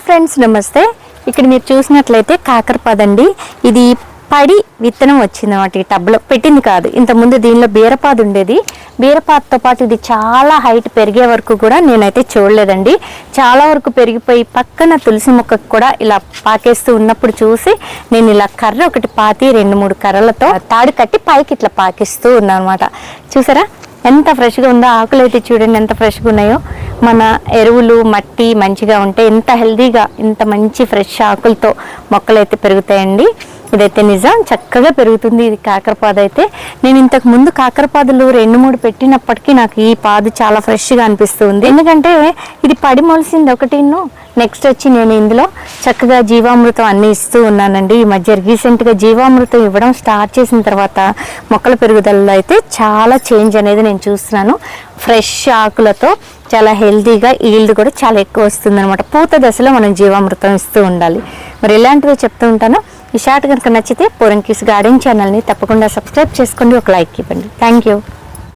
Friends నమస్తే. ఇక్కడ మీరు చూసినట్లయితే కాకరపాదండి. ఇది పడి విత్తనం వచ్చింది అన్నమాట. ఈ టబ్లో పెట్టింది కాదు, ఇంతకుముందు దీనిలో బీరపాదు ఉండేది. బీరపాదుతో పాటు ఇది చాలా హైట్ పెరిగే వరకు కూడా నేనైతే చూడలేదండి. చాలా వరకు పెరిగిపోయి పక్కన తులసి మొక్కకు కూడా ఇలా పాకేస్తూ ఉన్నప్పుడు చూసి నేను ఇలా కర్ర ఒకటి పాతి 2-3 కర్రలతో తాడు కట్టి పైకి ఇట్లా పాకిస్తూ ఉన్నాను అనమాట. చూసారా ఎంత ఫ్రెష్గా ఉందో. ఆకులు అయితే చూడండి ఎంత ఫ్రెష్గా ఉన్నాయో. మన ఎరువులు మట్టి మంచిగా ఉంటే ఎంత హెల్దీగా ఇంత మంచి ఫ్రెష్ ఆకులతో మొక్కలు అయితే పెరుగుతాయండి. ఇదైతే నిజం, చక్కగా పెరుగుతుంది ఇది కాకరపాదు అయితే. నేను ఇంతకు ముందు కాకరపాదులు 2-3 పెట్టినప్పటికీ నాకు ఈ పాదు చాలా ఫ్రెష్గా అనిపిస్తుంది. ఎందుకంటే ఇది పడి మొలిసింది ఒకటిను. నెక్స్ట్ వచ్చి నేను ఇందులో చక్కగా జీవామృతం అన్నీ ఇస్తూ ఉన్నానండి. ఈ మధ్య రీసెంట్గా జీవామృతం ఇవ్వడం స్టార్ట్ చేసిన తర్వాత మొక్కల పెరుగుదలలో అయితే చాలా చేంజ్ అనేది నేను చూస్తున్నాను. ఫ్రెష్ ఆకులతో చాలా హెల్తీగా ఈల్డ్ కూడా చాలా ఎక్కువ వస్తుంది అనమాట. పూత దశలో మనం జీవామృతం ఇస్తూ ఉండాలి. మరి ఇలాంటివి చెప్తూ ఉంటాను. ఈ షార్ట్ కనుక నచ్చితే పోరంకీస్ గార్డెన్ ఛానల్ని తప్పకుండా సబ్స్క్రైబ్ చేసుకోండి, ఒక లైక్ ఇవ్వండి. Thank you.